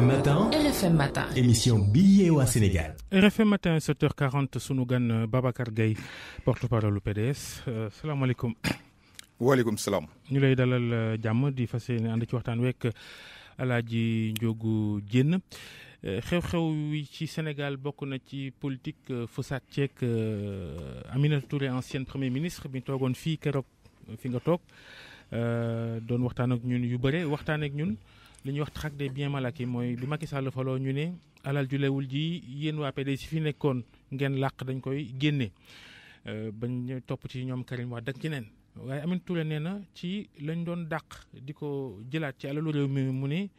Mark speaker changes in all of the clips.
Speaker 1: RFM Matin.
Speaker 2: RFM Matin.
Speaker 1: Émission bi yeewaa Sénégal.
Speaker 3: RFM Matin 7h40 sunu gan Babacar Gaye porte-parole PDS salaamaaleykum.
Speaker 4: waaleykum salaam.
Speaker 3: ñu lay dalal jàmm di fas yéene ànd ci waxtaan week Alaaji Ndiogou Diène xew-xew wi ci Sénégal bokk na ci politique Fossat ceek Aminata Touré ancienne premier ministre bi toogoon fii keroog fi nga toog doon waxtaan ak ñun yu bëre waxtaan ak ñun li ñuy wax traque des biens mal acquis mooy bi Macky Sall faloo ñu ne alal ju lewul ji yéen waa PDS fi nekkoon ngeen làq dañ koy génne bañ topp ci ñoom Karim Wade ak ñeneen waaye Aminata Touré nee na ci lañ doon dàq di ko jëlaat ci alalu réew mi mu ne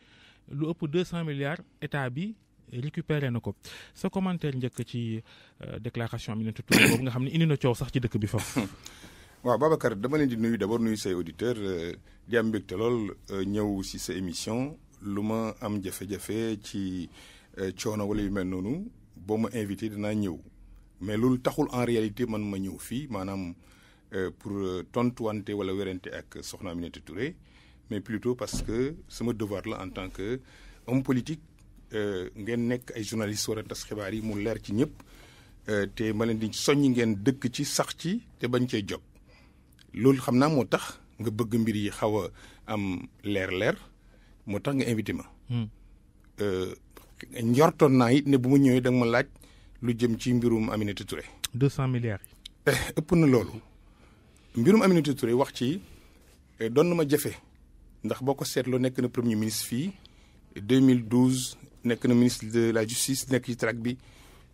Speaker 3: lu ëpp 200 milliards état bi récupéré na ko sa commentaire njëkk ci déclaration Aminata Touré boobu nga xam ne indi na coow sax ci dëkk bi foofu.
Speaker 4: waaw Babacar dama leen di nuyu d'abord nuyu say auditeurs di am mbégte lool ñëw si sa émission lu ma am jafe-jafe ci coono wala yu mel noonu boo ma invité dinaa ñëw mais loolu taxul en réalité man ma ñëw fii maanaam pour tontuwante wala werante ak soxna Aminata Touré mais plutôt parce que sama devoir la en tant que homme politique ngeen nekk ay journalistes war a tas xibaar yi mu leer ci ñëpp te ma leen di soññi ngeen dëkk ci sax ci te bañ cee jóg. loolu xam naa moo tax nga bëgg mbir yi xaw a am leer moo tax nga invité ma. njortoon naa it ne bu ma ñëwee da nga ma laaj lu jëm ci mbirum Aminata Touré.
Speaker 3: 200 milliards yi.
Speaker 4: ëpp na loolu mbirum Aminata Touré wax ci doon na ma jafe ndax boo ko seetloo nekk na premier ministre fii 2012 nekk na ministre de la justice nekk ci traque bi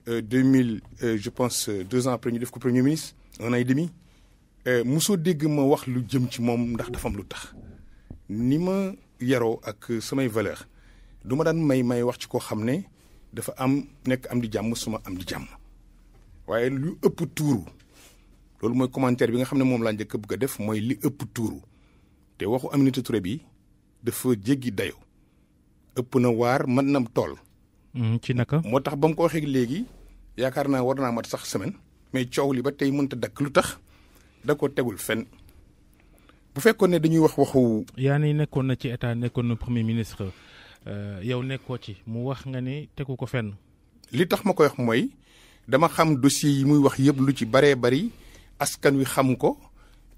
Speaker 4: 2000 je pense 2 ans après ñu def ko premier ministre 1 an et demi. musoo dégg ma wax lu jëm ci moom ndax dafa am lu tax ni ma yaroo ak samay valeur du ma daan may wax ci koo xam ne dafa am nekk am di jàmm suma am di jàmm waaye lu ëpp tuuru loolu mooy commentaire bi nga xam ne moom laa njëkk a bëgg a def mooy li ëpp tuuru te waxu Aminata Touré bi dafa jéggi dayo ëpp na waar mën na tool.
Speaker 3: ci naka.
Speaker 4: moo tax ba mu ko waxee léegi yaakaar naa war naa mat sax semaine mais coow li ba tey mënta dakk lu tax. da ko tegul fenn bu fekkoon ne dañuy wax waxu.
Speaker 3: yaa ni nekkoon na ci état nekkoon na premier ministre yow nekkoo ci mu wax nga ne tegu ko fenn.
Speaker 4: li tax ma koy wax mooy dama xam dossier yi muy wax yëpp lu ci baree bari askan wi xam ko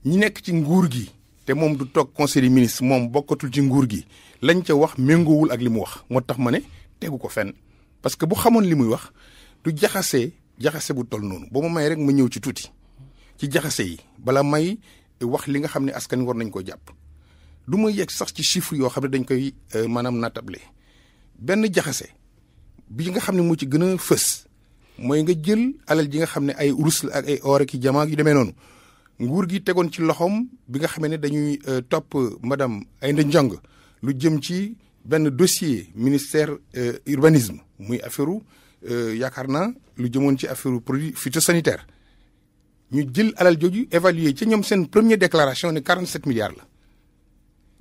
Speaker 4: ñi nekk ci nguur gi te moom du toog conseil des ministres moom bokkatul ci nguur gi lañ ca wax méngoowul ak li mu wax moo tax ma ne tegu ko fenn parce que bu xamoon li muy wax du jaxase bu toll noonu ba ma may rek ma ñëw ci tuuti. ci jaxase yi bala may wax li nga xam ne askan war nañ ko jàpp du ma yegg sax ci chiffre yoo xam ne dañ koy maanaam natable benn jaxase bi nga xam ne moo ci gën a fës mooy nga jël alal ji nga xam ne ay urus la ak ay or ak i jamaa yu demee noonu nguur gi tegoon ci loxoom bi nga xamee ne dañuy topp madame Aïda Ndiong lu jëm ci benn dossier ministère urbanisme muy affaire yaakaar naa lu jëmoon ci affaire produit phytosanitaire ñu jël alal jooju évaluer ci ñoom seen première déclaration ne 47 milliards la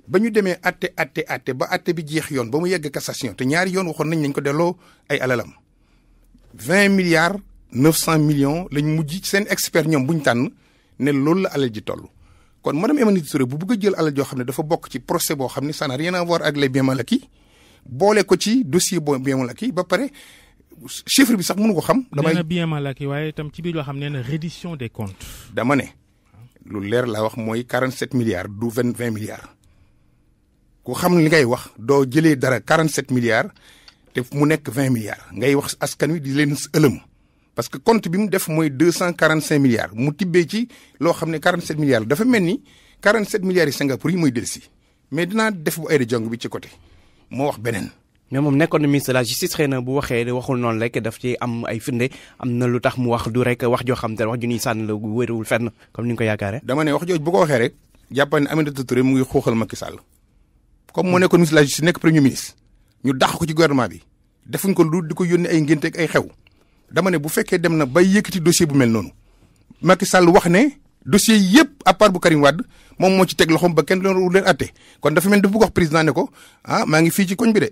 Speaker 4: ba ñu demee atte ba atte bi jeex yoon ba mu yegg cassation te ñaari yoon waxoon nañ ko delloo ay alalam 20 milliards 900 millions lañ mujj seen expert ñoom bu ñu tànn ne loolu la alal ji toll. kon madame Aminata Touré bu bëgg a jël alal joo xam ne dafa bokk ci procès boo xam ne ça n'a rien à voir ak les biens mal acquis boole ko ci dossier biens mal acquis ba pare. chiffre bi sax mënu ko xam.
Speaker 3: damay nee na bien mal acquis waaye itam ci biir loo xam ne na reddition des comptes.
Speaker 4: dama ne lu leer laa wax mooy 47 milliards du 20 milliards ku xam li ngay wax doo jëlee dara 47 milliards te mu nekk 20 milliards ngay wax askan wi di leen ëlëm parce que compte bi mu def mooy 245 milliards mu tibbee ci loo xam ne 47 milliards dafa mel ni 47 milliards yi Singapour yi mooy dellusi mais dinaa def bu Aïda Ndiong bi ci côté moo wax beneen.
Speaker 5: mais moom nekkoon na ministre de la justice xëy na bu waxee waxul noonu rek daf ci am ay firnde am na lu tax mu wax du rek wax joo xam te wax ju ñuy sànni la wéruwul fenn comme ni nga ko yaakaaree.
Speaker 4: dama ne wax jooju bu ko waxee rek jàppal ne Aminata Touré mu ngi xuuxal Macky Sall comme moo nekkoon ministre de la justice nekk premier ministre ñu dàq ko ci gouvernement bi defuñ ko lu di ko yónnee ay ngénte ak ay xew dama ne bu fekkee dem na bay yëkkati dossier bu mel noonu Macky Sall wax ne dossier yëpp à part bu Karim Wade moom moo ci teg loxoom ba kenn doon leen atte kon dafa mel dafa bëgg wax président ne ko maa ngi fii ci koñ bi de.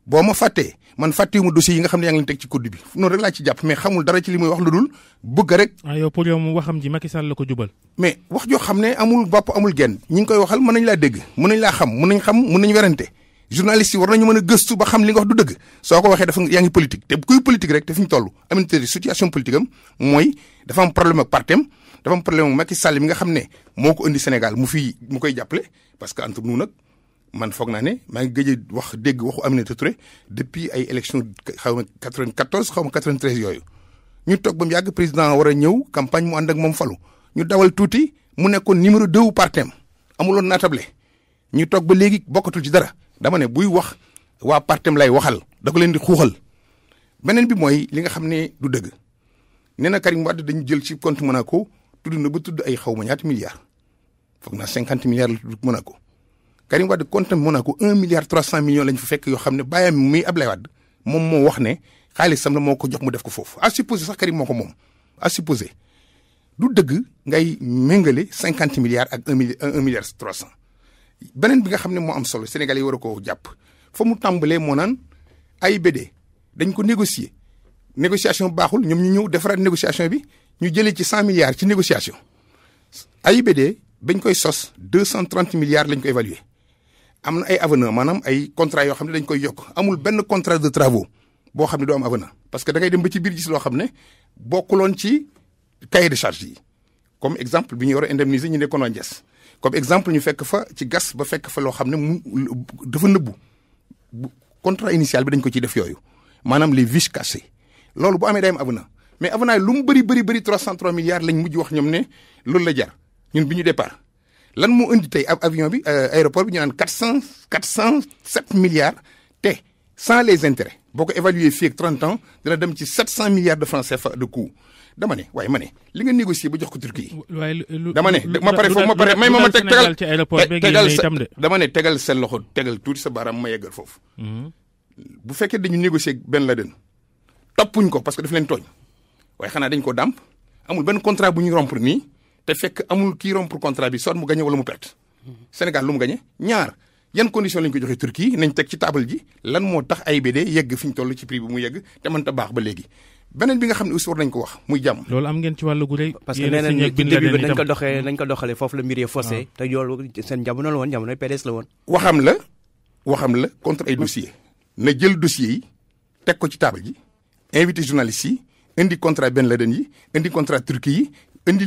Speaker 4: boo ma fàttee man fàttewuma dossier yi nga xam ne yaa ngi leen teg ci code bi noonu rek laa ci jàpp mais xamul dara ci li muy wax lu dul bëgg rek.
Speaker 3: yow pour yow mu waxam ji Macky Sall la ko jubal.
Speaker 4: mais wax joo xam ne amul bopp amul genn ñi ngi koy waxal mën nañ laa dégg mën nañ laa xam mën nañ werante journaliste yi war nañu mën a gëstu ba xam li nga wax du dëgg soo ko waxee dafa yaa ngi politique te kuy politique rek te fi ñu toll Aminata Touré situation politique am mooy dafa am problème ak partem dafa am problème ak Macky Sall mi nga xam ne moo ko indi Sénégal mu koy jàppale parce que entre nous nag man foog naa ne maa ngi gëj a wax dégg waxu Aminata Touré depuis ay élection xaw ma 94 xaw ma 93 yooyu ñu toog ba mu yàgg président war a ñëw campagne mu ànd ak moom falu ñu dawal tuuti mu nekkoon numéro 2 wu partem amuloon naatable ñu toog ba léegi bokkatul ci dara dama ne buy wax waa partem lay waxal da ko leen di xuuxal beneen bi mooy li nga xam ne du dëgg nee na Karim Wade dañu jël ci compte Monaco tudd na ba tudd ay xaw ma ñaati milliards foog naa 50 milliards la tudd Monaco Karim Wade compte Monaco 1 milliard 300 millions lañ fa fekk yoo xam ne bàyyam muy Ablaye Wade moom moo wax ne xaalisam la moo ko jox mu def ko foofu à supposer sax Karim moo ko moom à supposer du dëgg ngay méngale 50 milliards ak 1 milliard 300 beneen bi nga xam ne moo am solo Sénégal yi war a koo jàpp fa mu tàmbalee moo naan AIBD dañ ko négociation baaxul ñoom ñu ñëw defaraat négociation bi ñu jëlee ci 100 milliards ci négociation AIBD bañ koy sos 230 milliards lañ ko évaluer am na ay avenant maanaam ay contrat yoo xam ne dañ koy yokk amul benn contrat de travaux boo xam ne doo am avenant parce que da ngay dem ba ci biir gis loo xam ne bokkuloon ci cahier de charge yi comme exemple bi ñu war a indemniser ñu nekkoon waa Ndiass comme exemple ñu fekk fa ci gas ba fekk fa loo xam ne mu dafa nëbbu contrat initial bi dañ ko ciy def yooyu maanaam les vices cachés loolu bu amee day am avenant mais avenant yi lu mu bëri 303 milliards lañ mujj wax ñoom ne loolu la jar ñun bi ñu départ lan moo indi tey avion bi aéroport bi ñu naan 407 milliards te sans les intérêts boo ko évaluer fii ak 30 ans dina dem ci 700 milliards de francs CFA de coût dama ne waaye ma ne li nga négocier ba jox ko Turquie dama ne ma pare foofu ma pare may ma teg dama ne tegal seen loxo tegal tuuti sa baaraam ma yeggal foofu bu fekkee dañu négocier Ben Laden toppuñ ko parce que daf leen tooñ waaye xanaa dañ ko dàmp amul benn contrat bu ñu rompre nii te fekk amul kii rompre contrat bi soit mu gagné wala mu perte Sénégal lu mu gagné ñaar yan condition lañ ko joxee Turquie nañ teg ci table ji lan moo tax AIBD yegg fi ñu toll ci prix bi mu yegg te mënta baax ba léegi beneen bi nga xam ne aussi war nañ ko wax muy jàmm.
Speaker 3: loolu am ngeen ci wàllu gu rëy.
Speaker 5: parce que nee nañ ci début bi nañ ko doxalee foofu la mbir yi faussé. te yoolu seen jamono la woon jamono PDS la woon.
Speaker 4: waxam la contre ay dossiers na jël dossiers yi teg ko ci table ji invité journalistes yi indi contrat Ben Laden yi indi contrat Turquie yi indi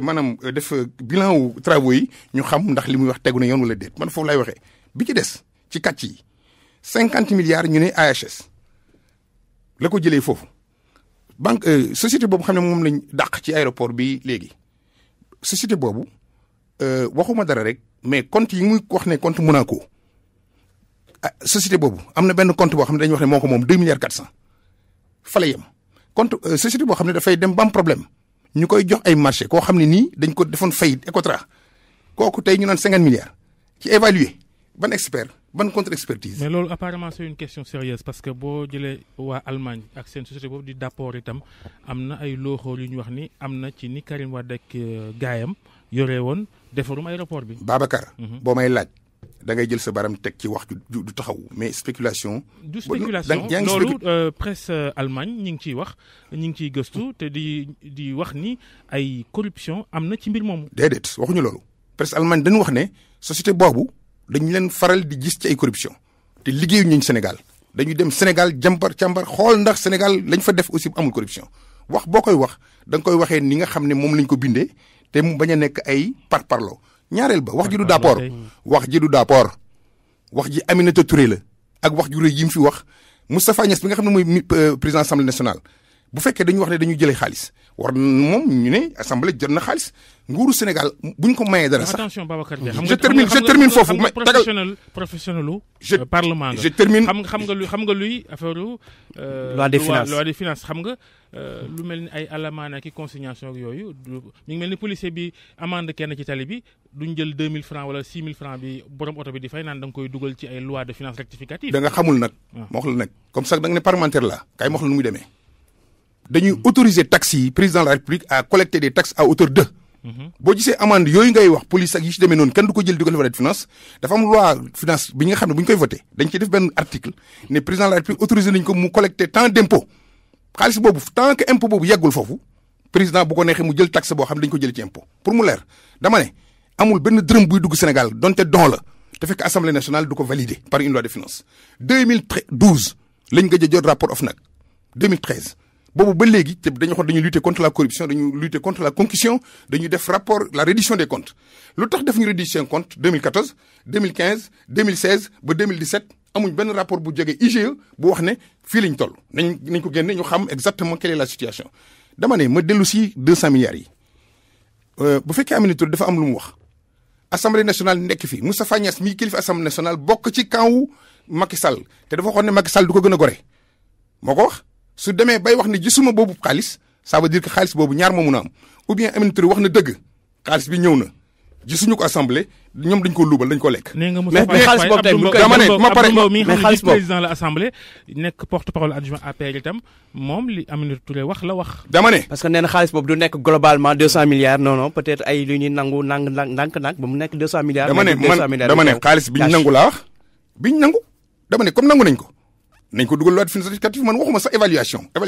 Speaker 4: maanaam def bilan wu travaux yi ñu xam ndax li muy wax tegu na yoon wala déet man foofu lay waxee bi ci des ci kàcc yi 50 milliards ñu ne AHS la ko jëlee foofu. banque société boobu xam ne moom lañ dàq ci aéroport bi léegi société boobu waxuma dara rek mais compte yi muy wax ne compte Monaco société boobu am na benn compte boo xam ne dañuy wax ne moo ko moom 2 milliards 400 fa la yem compte société boo xam ne dafay dem ba am problème ñu koy jox ay marché koo xam ne nii dañ ko defoon fayit Ecotra kooku tey ñu naan 50 milliards ci évaluer ban expert ban contre expertise.
Speaker 3: mais loolu apparemment c'est une question sérieuse parce que boo jëlee waa Allemagne ak seen société boobu di d'apport itam am na ay looxoor yu ñu wax ni am na ci ni Karim Wade ak gaayam yore woon defarum aéroport bi.
Speaker 4: Babacar. boo may laaj da ngay jël sa baram teg ci wax du taxaw mais spéculation.
Speaker 3: du spéculation loolu presse Allemagne ñi ngi ciy wax ñi ngi ciy gëstu te di wax ni ay corruption am na ci mbir moomu.
Speaker 4: déedéet waxuñu loolu presse Allemagne dañu wax ne société boobu. dañu leen faral di gis ci ay corruption te liggéeyu ñu Sénégal dañuy dem Sénégal jàmbar càmbar xool ndax Sénégal lañ fa def aussi amul corruption wax boo koy wax da nga koy waxee ni nga xam ne moom lañ ko bindee te mu bañ a nekk ay parparloo ñaareel ba wax ji du d'apport wax ji Aminata Touré la ak wax ju rëy yi mu fi wax Moustapha Niasse bi nga xam ne mooy président assemblée nationale bu fekkee dañu wax ne dañu jëlee xaalis war moom ñu ne assemblée jot na xaalis nguuru Sénégal buñ ko mayee dara sax.
Speaker 3: attention Babacar Dia.
Speaker 4: je termine foofu ma tagal
Speaker 3: professionnel parlement nga.
Speaker 4: je termine
Speaker 3: xam nga luy affaire
Speaker 5: loi des finances
Speaker 3: xam nga lu mel ni ay alamaana ki consignation ak yooyu mi ngi mel ni policier bi amende kenn ci tali bi duñ jël 2000 francs wala 6000 francs bi borom oto bi di fay naan da nga koy dugal ci ay loi de finances rectificative.
Speaker 4: da nga xamul nag. ma wax la nag comme ça da nga ne parlementaire la kay ma wax la nu muy demee. dañuy autoriser taxes yi président de la République à collecter des taxes à hauteur de. boo gisee amende yooyu ngay wax police ak yi ci demee noonu kenn du ko jël di ko defal finance dafa am loi finance bi nga xam ne bu ñu koy voté dañ ciy def benn article ne président de la République autorisé nañ ko mu collecter tant d'impôt xaalis boobu tant que impôt boobu yeggul foofu président bu ko neexee mu jël taxe boo xam ne dañ ko jël ci impôt pour mu leer dama ne amul benn dërëm buy dugg Sénégal donte don la te fekk assemblée nationale du ko valider par une loi de finances 2012 lañ gëj a jot rapport OFNAC 2013 boobu ba léegi te dañu xool dañuy lutter contre la corruption dañu lutter contre la concussion dañu def rapport la reddition des comptes lu tax def ñu reddition des comptes 2014 2015 2016 ba 2017 amuñ benn rapport bu jógee IGE bu wax ne fii lañ toll nañ ko génne ñu xam exactement quelle est la situation dama ne ma dellu si 200 milliards yi bu fekkee Aminata Touré dafa am lu mu wax assemblée nationale nekk fi Moustapha Niasse mii kilifa assemblée nationale bokk ci camp wu Macky Sall te dafa waxoon ne Macky Sall du ko gën a gore moo ko wax su demee bay wax ne gisuma boobu xaalis ça veut dire que xaalis boobu ñaar moo mun a am ou bien Aminata Touré wax na dëgg xaalis bi ñëw na gisuñu ko assemblée ñoom dañ ko luubal dañ ko lekk.
Speaker 3: nee nga
Speaker 5: mais xaalis boobu tey
Speaker 4: dama ne ma pare
Speaker 3: mi nga xam ne président la assemblée nekk porte-parole adjoint APR itam moom li Aminata Touré wax la wax.
Speaker 5: dama ne parce que nee na xaalis boobu du nekk globalement 200 milliards non peut-être ay lu ñuy nangu ndànk ba mu nekk 200 milliards.
Speaker 4: dama ne xaalis bi ñu nangu laa wax bi ñu nangu dama ne comme nangu nañ ko nañ ko dugal loi de finances rectificative man waxuma sax évaluation ba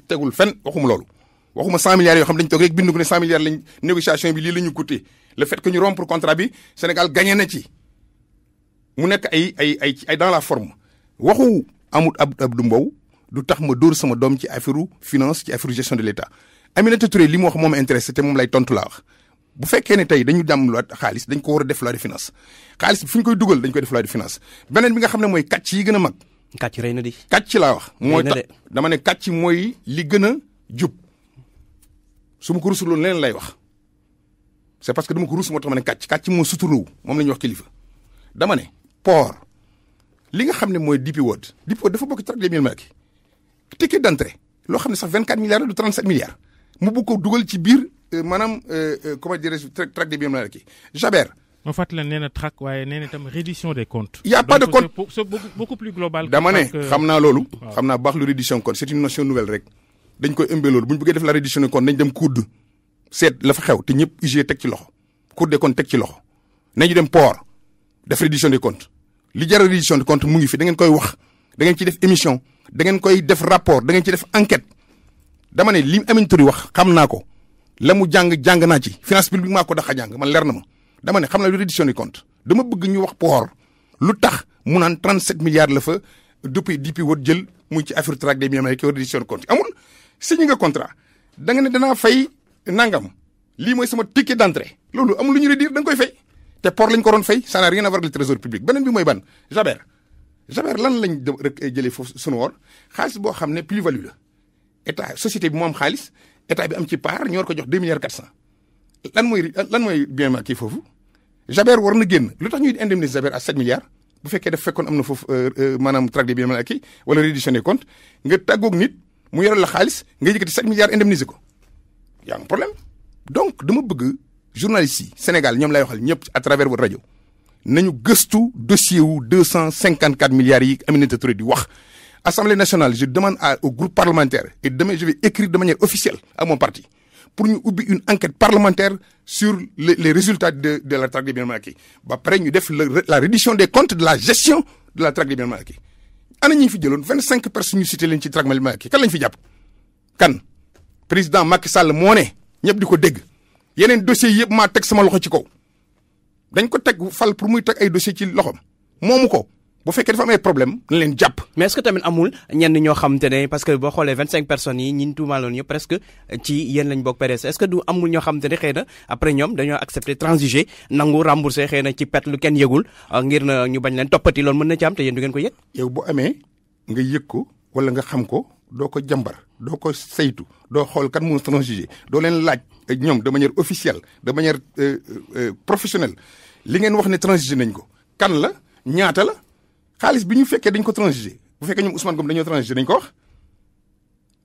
Speaker 4: tegul fenn waxuma loolu waxuma 100 milliards yoo xam dañ toog rek bindu ko ne 100 milliards lañ négociation bi lii la ñu coûté le fait que ñu rompre contrat bi Sénégal gagné na ci mu nekk ay dans la forme waxu amut Abdou Mbow du tax ma dóor sama doom ci affaire finance ci affaire gestion de l'État Aminata Touré li mu wax moom intéressé te moom lay tontu laa wax bu fekkee ne tey dañu dem loi xaalis dañ ko war a def loi de finance xaalis bi fu ñu koy dugal dañ koy def loi de finance beneen bi nga xam ne mooy kàcc yi gën a mag.
Speaker 5: kàcc rëy na di.
Speaker 4: kàcc laa wax. mooy tax dama ne kàcc mooy li gën a jub su ma ko rusuloon leneen lay wax c'est parce que dama ko rus moo tax ma ne kàcc moo suturloo moom la ñuy wax kilifa dama ne port li nga xam ne mooy DP World dafa bokk traque des biens marqués ticket d'entrée loo xam ne sax 24 milliards du 37 milliards mu bëgg ko dugal ci biir maanaam comment dirais-je traque des biens marqués Jaber.
Speaker 3: en fait la nee na traque waaye nee na itam reddition des comptes.
Speaker 4: y a pas de compte
Speaker 3: c'est beaucoup plus global.
Speaker 4: dama ne xam naa loolu. xam naa baax lu reddition compte c'est une notion nouvelle rek. dañ koy ëmbee loolu bu ñu bëggee def la reddition des comptes nañ dem COUD seet la fa xew te ñëpp IG teg ci loxo Cour des comptes teg ci loxo nañu dem port def reddition des comptes li jar reddition des comptes mu ngi fi da ngeen koy wax da ngeen ci def émission da ngeen koy def rapport da ngeen ci def enquête dama ne li Aminata Touré wax xam naa ko la mu jàng naa ci finance publique maa ko dax a jàng man leer na ma dama ne xam naa lu reddition des comptes dama bëgg ñu wax port lu tax mu naan 37 milliards la fa depuis DP World jël muy ci affaire traque des biens marqués reddition des comptes amul. signé nga contrat da nga ne danaa fay nangam lii mooy sama ticket d'entrée loolu amul lu ñu redire da nga koy fay te port lañ ko doon fay ça n'a rien à voir avec le trésor public beneen bi mooy ban Jaber lan lañ rek jëlee foofu sunu woor xaalis boo xam ne plus-value la état société bi moo am xaalis état bi am ci part ñu war ko jox 2 milliards 400 lan mooy bien marqué foofu Jaber war na génn lu tax ñuy indemniser Jaber à 7 milliards bu fekkee daf fekkoon am na foofu maanaam traque des biens marqués wala reddition des comptes nga tàggoog nit mu yoral la xaalis nga yëkkati 7 milliards indemniser ko y a un problème donc dama bëgg journalistes yi Sénégal ñoom lay waxal ñëpp à travers votre rajo nañu gëstu dossier wu 254 milliards yi Aminata Touré di wax Assemblée nationale je demande au groupe parlementaire et demain je vais écrire de manière officielle à mon parti pour ñu ubbi une enquête parlementaire sur les résultats de la traque des biens marqués ba pare ñu def la reddition des comptes de la gestion de la traque des biens marqués ana ñi fi jëloon 25 personnes ñu cité leen ci traque des biens marqués kan lañ fi jàpp kan président Macky Sall moo ne ñëpp di ko dégg yeneen dossiers yëpp maa teg sama loxo ci kaw dañ ko teg fal pour muy teg ay dossiers ci loxom moomu ko bu fekkee dafa am ay problème na leen jàpp.
Speaker 5: mais est-ce que tamit amul ñenn ñoo xamante ne parce que boo xoolee 25 personnes yi ñi tuumaaloon ñëpp presque ci yéen lañ bokk PDS est-ce que du amul ñoo xamante ne xëy na après ñoom dañoo accepter transiger nangu rembourser xëy na ci pet lu kenn yëgul ngir na ñu bañ leen toppati loolu mën na ci am te yéen du ngeen ko yëg.
Speaker 4: yow bu amee nga yëg ko wala nga xam ko doo ko jàmbar doo ko saytu doo xool kan moo transiger doo leen laaj ñoom de manière officielle de manière professionnelle li ngeen wax ne transiger nañ ko kan la ñaata la. xaalis bi ñu fekkee dañ ko transiger bu fekkee ñoom Ousmane Ngom dañoo transiger dañ ko wax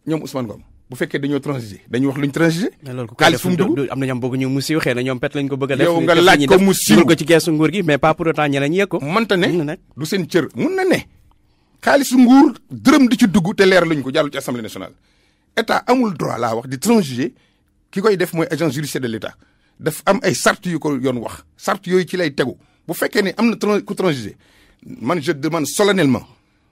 Speaker 4: ñoom Ousmane Ngom bu fekkee dañoo transiger dañu wax luñ transiger. xaalis fu mu dugg
Speaker 5: am na ñoom bëgg ñu mu siiw xëy na ñoom pet lañ ko bëgg a def.
Speaker 4: yow nga laaj ko mu siiw
Speaker 5: ko ci keesu nguur gi mais pas pour autant ñeneen ñi yëg ko.
Speaker 4: mënta ne du seen cër mun na ne. xaalisu nguur dërëm di ci dugg te leer lañ ko jàll ci assemblée nationale. état amul droit laa wax di transiger ki koy def mooy agent judiciaire de l'état daf am ay sart yu ko yoon wax sart yooyu ci lay tegu bu fekkee ne am na ku transiger man je demande solennellement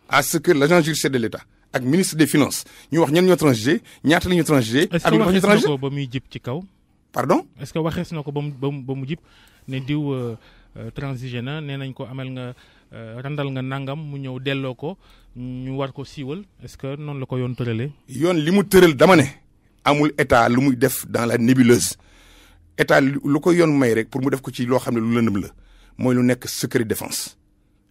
Speaker 4: à ce que l'agent judiciaire de l'État ak ministre des finances ñu wax ñan ñoo transiger ñaata la ñu transiger.
Speaker 3: ak lu tax ñu transiger est-ce que waxees na ko ba muy jib ci kaw.
Speaker 4: pardon.
Speaker 3: est-ce que waxees na ko ba mu jib ne diw transigé na nee nañ ko amel nga randal nga nangam mu ñëw delloo ko ñu war ko siiwal est-ce que noonu la ko yoon tëralee.
Speaker 4: yoon li mu tëral dama ne amul état lu muy def dans la nébuleuse état lu ko yoon may rek pour mu def ko ci loo xam ne lu lëndëm la mooy lu nekk secret défense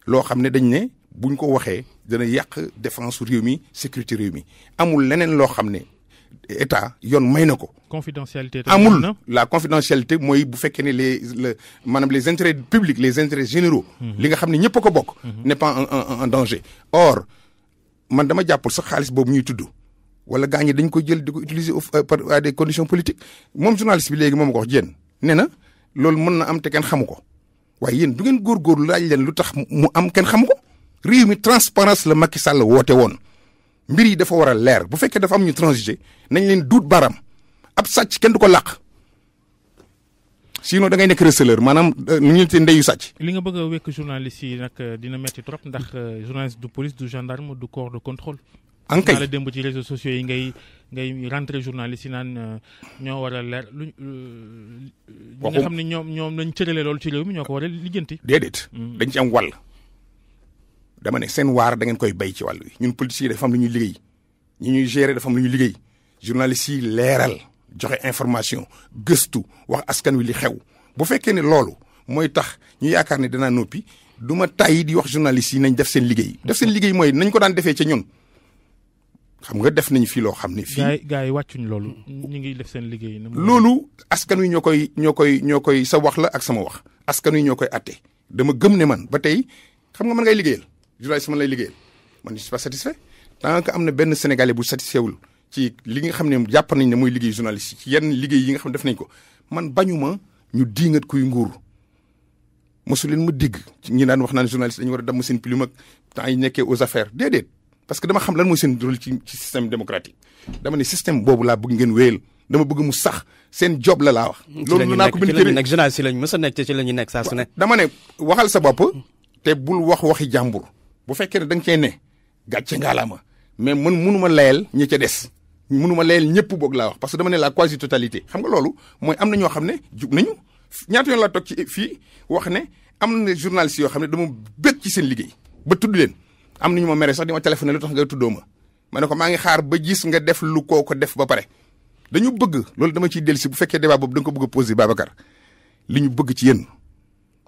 Speaker 4: loo xam ne dañ ne buñ ko waxee dana yàq défense réew mi sécurité réew mi amul leneen loo xam ne état yoon may na ko.
Speaker 3: confidentialité
Speaker 4: amul la confidentialité mooy bu fekkee ne maanaam les intérêts publics les intérêts généraux. li nga xam ne ñëpp a ko bokk. n'est pas en danger. or man dama jàppul sax xaalis boobu ñuy tudd wala gaañ ñi dañ ko jël di ko utiliser à des conditions politiques moom journaliste bi léegi moom ko wax jéen nee na loolu mën na am te kenn xamu ko waaye yéen du ngeen góorgóorlu laaj leen lu tax mu am kenn xamu ko réew mi transparence la Macky Sall woote woon. mbir yi dafa war a leer bu fekkee dafa am ñu transiger nañ leen duut baram ab sàcc kenn du ko làq sinon da ngay nekk receleur maanaam nu ñu te ndeyu sàcc.
Speaker 3: li nga bëgg a wekk journaliste yi nag dina metti trop ndax journaliste du police du gendarme du corps de contrôle.
Speaker 4: ankay
Speaker 3: la démb ci réseaux sociaux yi ngay rentré journaliste yi naan ñoo war a leer lu. ñi nga xam ne ñoom lañ cëralee loolu ci réew mi ñoo ko war a lijjanti.
Speaker 4: déedéet. dañ ci am wàll. dama ne seen waar da ngeen koy bay ci wàll wi ñun politiciens yi dafa am lu ñuy liggéey ñi ñuy gérer dafa am lu ñuy liggéey journalistes yi leeral joxe information gëstu wax askan wi li xew bu fekkee ne loolu mooy tax ñu yaakaar ne danaa noppi du ma tàyyi di wax journalistes yi nañ def seen liggéey def seen liggéey mooy nañ ko daan defee ca ñun xam nga def nañ fii loo xam ne fii
Speaker 3: gars yi wàccuñ loolu ñu ngi def seen liggéey
Speaker 4: loolu askan wi ñoo koy sa wax la ak sama wax askan wi ñoo koy atte dama gëm ne man ba tey xam nga man ngay liggéeyal journaliste man lay liggéeyal man je suis pas satisfait tant que am na benn sénégalais bu satisfait wul ci li nga xam ne jàpp nañ ne mooy liggéey journaliste ci yenn liggéey yi nga xam ne def nañ ko man bañuma ñu diingat kuy nguur mosu leen ma dégg ñi daan wax naan journaliste dañu war a damm seen plume ak temps yi nekkee aux affaires déedéet parce que dama xam lan mooy seen rôle ci système démocratique dama ne système boobu laa bëgg ngeen wéyal dama bëgg mu sax seen job la laa wax.
Speaker 5: loolu naa ko bind ci nag journaliste yi lañ mës a nekk ci la ñu nekk saa su ne.
Speaker 4: dama ne waxal sa bopp te bul waxi jàmbur bu fekkee ne da nga cee ne gàcce ngaalaama mais man munuma layal ñi ca des munuma layal ñëpp boog laa wax parce que dama ne la quasi totalité xam nga loolu mooy am na ñoo xam ne jub nañu ñaata yoon laa toog ci fii wax ne am na journaliste yoo xam ne dama bëgg ci seen liggéey ba tudd leen am na ñu ma mere sax di ma téléphoné lu tax nga tuddoo ma ne ko maa ngi xaar ba gis nga def lu koo ko def ba pare dañu bëgg loolu dama ciy dellusi bu fekkee débat boobu da nga ko bëgg a posé Babacar li ñu bëgg ci yéen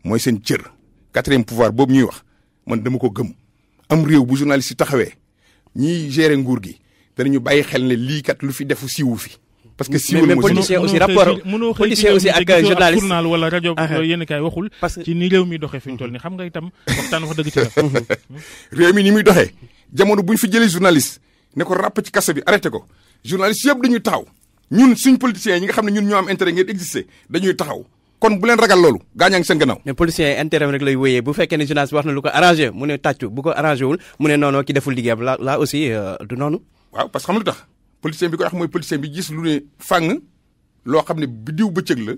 Speaker 4: mooy seen cër 4e pouvoir boobu ñuy wax man dama ko gëm am réew bu journaliste yi taxawee ñiy gérer nguur gi danañu bàyyi xel ne lii kat lu fi defu siiwu fi. parce que siiwul
Speaker 5: mais politicien aussi rapport politicien aussi ak journaliste
Speaker 3: journal wala rajo yenn kaay waxul. parce que ci ni réew mi doxee fi ñu toll nii xam nga itam waxtaan wax dëgg ci la.
Speaker 4: réew mi ni muy doxee jamono bu ñu fi jëlee journaliste ne ko ràpp ci kaso bi arrêté ko journaliste yëpp dañuy taxaw ñun suñ politiciens yi nga xam ne ñun ñoo am intérêt ngeen exister dañuy taxaw. kon bu leen ragal loolu gaañaa ngi seen gannaaw.
Speaker 5: mais policier yi intérêt rek lay wéyee bu fekkee ne journaliste wax na lu ko arrangé mu ne tàccu bu ko arrangé wul mu ne noonu ki deful liggéeyam là aussi du noonu.
Speaker 4: waaw parce que xam lu tax politicien bi ko wax mooy politicien bi gis lu ne fàng loo xam ne biddiw bëccëg la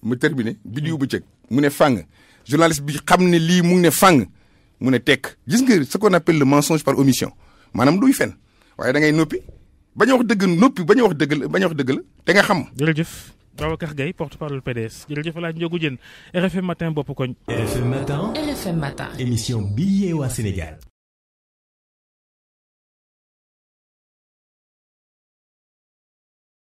Speaker 4: mu terminé biddiw bëccëg mu ne fàng journaliste bi xam ne lii mu ne fàng mu ne tekk gis nga ce qu'on appelle le mensonge par omission maanaam duy fen waaye da ngay noppi bañ a wax dëgg noppi bañ a wax dëgg la te nga xam.
Speaker 3: jërëjëf. Babacar Gaye porte-parole PDS jërëjëf El Hadj Ndiogou Diène RFM matin bopp koñ.
Speaker 1: RFM matin.
Speaker 2: RFM matin.
Speaker 1: émission bi yee waa Sénégal.